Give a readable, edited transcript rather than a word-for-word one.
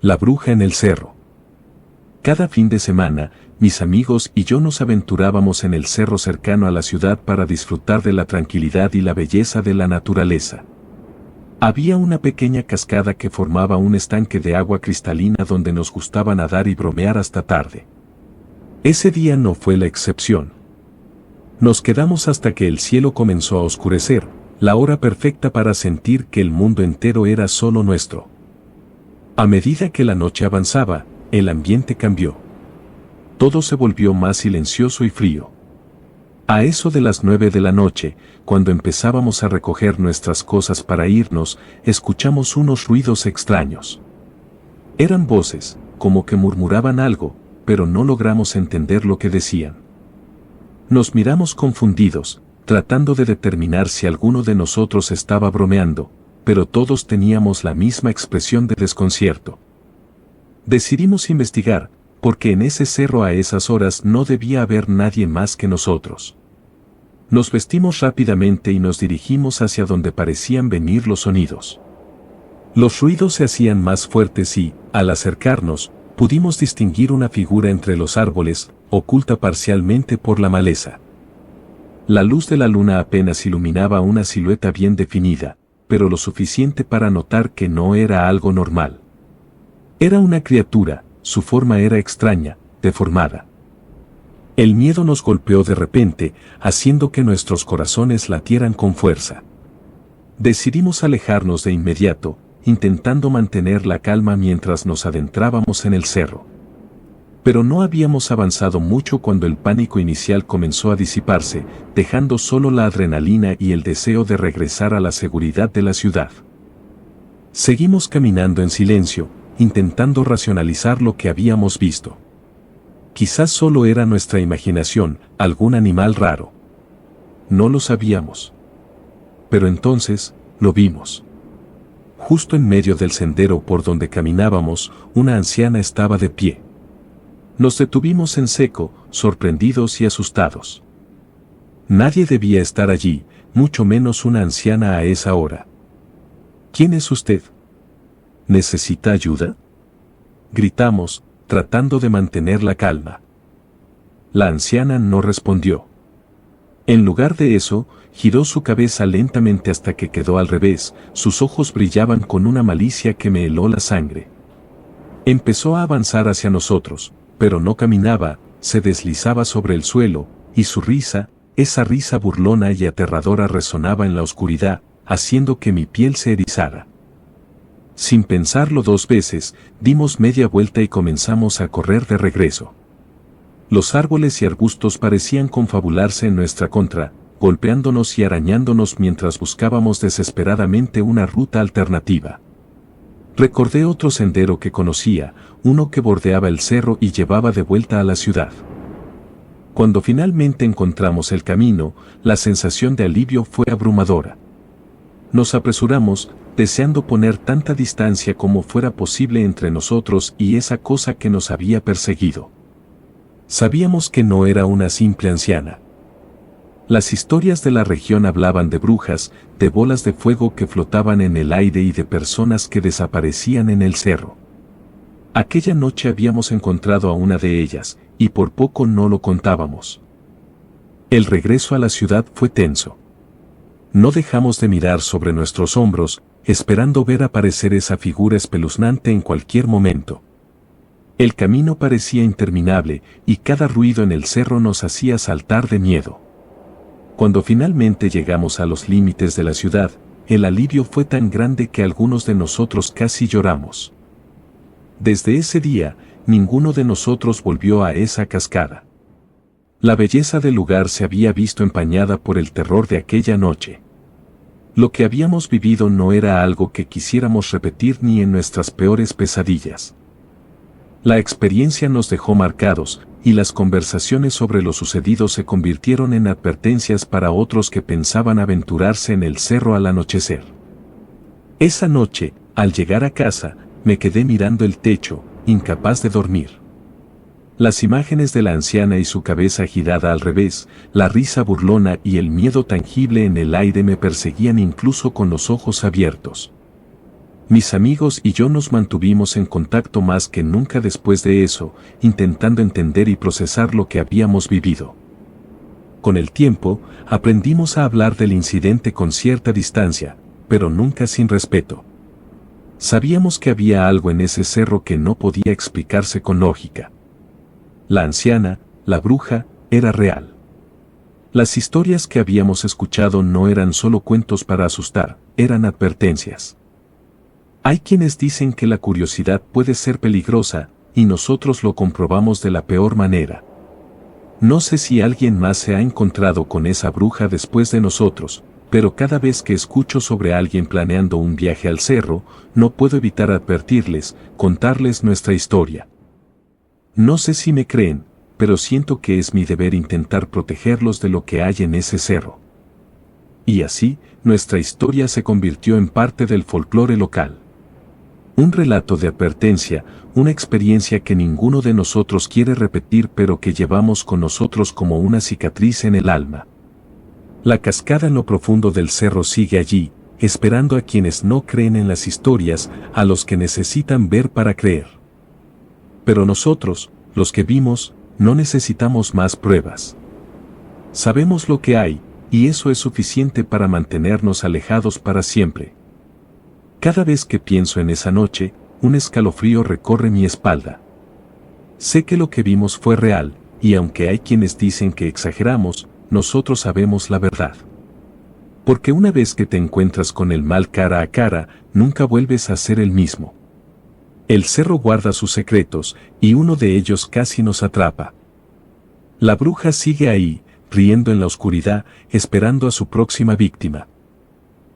La bruja en el cerro. Cada fin de semana, mis amigos y yo nos aventurábamos en el cerro cercano a la ciudad para disfrutar de la tranquilidad y la belleza de la naturaleza. Había una pequeña cascada que formaba un estanque de agua cristalina donde nos gustaba nadar y bromear hasta tarde. Ese día no fue la excepción. Nos quedamos hasta que el cielo comenzó a oscurecer, la hora perfecta para sentir que el mundo entero era solo nuestro. A medida que la noche avanzaba, el ambiente cambió. Todo se volvió más silencioso y frío. A eso de las 9 de la noche, cuando empezábamos a recoger nuestras cosas para irnos, escuchamos unos ruidos extraños. Eran voces, como que murmuraban algo, pero no logramos entender lo que decían. Nos miramos confundidos, tratando de determinar si alguno de nosotros estaba bromeando, pero todos teníamos la misma expresión de desconcierto. Decidimos investigar, porque en ese cerro a esas horas no debía haber nadie más que nosotros. Nos vestimos rápidamente y nos dirigimos hacia donde parecían venir los sonidos. Los ruidos se hacían más fuertes y, al acercarnos, pudimos distinguir una figura entre los árboles, oculta parcialmente por la maleza. La luz de la luna apenas iluminaba una silueta bien definida, pero lo suficiente para notar que no era algo normal. Era una criatura, su forma era extraña, deformada. El miedo nos golpeó de repente, haciendo que nuestros corazones latieran con fuerza. Decidimos alejarnos de inmediato, intentando mantener la calma mientras nos adentrábamos en el cerro. Pero no habíamos avanzado mucho cuando el pánico inicial comenzó a disiparse, dejando solo la adrenalina y el deseo de regresar a la seguridad de la ciudad. Seguimos caminando en silencio, intentando racionalizar lo que habíamos visto. Quizás solo era nuestra imaginación, algún animal raro. No lo sabíamos. Pero entonces, lo vimos. Justo en medio del sendero por donde caminábamos, una anciana estaba de pie. Nos detuvimos en seco, sorprendidos y asustados. Nadie debía estar allí, mucho menos una anciana a esa hora. ¿Quién es usted? ¿Necesita ayuda? Gritamos, tratando de mantener la calma. La anciana no respondió. En lugar de eso, giró su cabeza lentamente hasta que quedó al revés, sus ojos brillaban con una malicia que me heló la sangre. Empezó a avanzar hacia nosotros, pero no caminaba, se deslizaba sobre el suelo, y su risa, esa risa burlona y aterradora resonaba en la oscuridad, haciendo que mi piel se erizara. Sin pensarlo 2 veces, dimos media vuelta y comenzamos a correr de regreso. Los árboles y arbustos parecían confabularse en nuestra contra, golpeándonos y arañándonos mientras buscábamos desesperadamente una ruta alternativa. Recordé otro sendero que conocía, uno que bordeaba el cerro y llevaba de vuelta a la ciudad. Cuando finalmente encontramos el camino, la sensación de alivio fue abrumadora. Nos apresuramos, deseando poner tanta distancia como fuera posible entre nosotros y esa cosa que nos había perseguido. Sabíamos que no era una simple anciana. Las historias de la región hablaban de brujas, de bolas de fuego que flotaban en el aire y de personas que desaparecían en el cerro. Aquella noche habíamos encontrado a una de ellas, y por poco no lo contábamos. El regreso a la ciudad fue tenso. No dejamos de mirar sobre nuestros hombros, esperando ver aparecer esa figura espeluznante en cualquier momento. El camino parecía interminable, y cada ruido en el cerro nos hacía saltar de miedo. Cuando finalmente llegamos a los límites de la ciudad, el alivio fue tan grande que algunos de nosotros casi lloramos. Desde ese día, ninguno de nosotros volvió a esa cascada. La belleza del lugar se había visto empañada por el terror de aquella noche. Lo que habíamos vivido no era algo que quisiéramos repetir ni en nuestras peores pesadillas. La experiencia nos dejó marcados, y las conversaciones sobre lo sucedido se convirtieron en advertencias para otros que pensaban aventurarse en el cerro al anochecer. Esa noche, al llegar a casa, me quedé mirando el techo, incapaz de dormir. Las imágenes de la anciana y su cabeza girada al revés, la risa burlona y el miedo tangible en el aire me perseguían incluso con los ojos abiertos. Mis amigos y yo nos mantuvimos en contacto más que nunca después de eso, intentando entender y procesar lo que habíamos vivido. Con el tiempo, aprendimos a hablar del incidente con cierta distancia, pero nunca sin respeto. Sabíamos que había algo en ese cerro que no podía explicarse con lógica. La anciana, la bruja, era real. Las historias que habíamos escuchado no eran solo cuentos para asustar, eran advertencias. Hay quienes dicen que la curiosidad puede ser peligrosa, y nosotros lo comprobamos de la peor manera. No sé si alguien más se ha encontrado con esa bruja después de nosotros, pero cada vez que escucho sobre alguien planeando un viaje al cerro, no puedo evitar advertirles, contarles nuestra historia. No sé si me creen, pero siento que es mi deber intentar protegerlos de lo que hay en ese cerro. Y así, nuestra historia se convirtió en parte del folclore local. Un relato de advertencia, una experiencia que ninguno de nosotros quiere repetir pero que llevamos con nosotros como una cicatriz en el alma. La cascada en lo profundo del cerro sigue allí, esperando a quienes no creen en las historias, a los que necesitan ver para creer. Pero nosotros, los que vimos, no necesitamos más pruebas. Sabemos lo que hay, y eso es suficiente para mantenernos alejados para siempre. Cada vez que pienso en esa noche, un escalofrío recorre mi espalda. Sé que lo que vimos fue real, y aunque hay quienes dicen que exageramos, nosotros sabemos la verdad. Porque una vez que te encuentras con el mal cara a cara, nunca vuelves a ser el mismo. El cerro guarda sus secretos, y uno de ellos casi nos atrapa. La bruja sigue ahí, riendo en la oscuridad, esperando a su próxima víctima.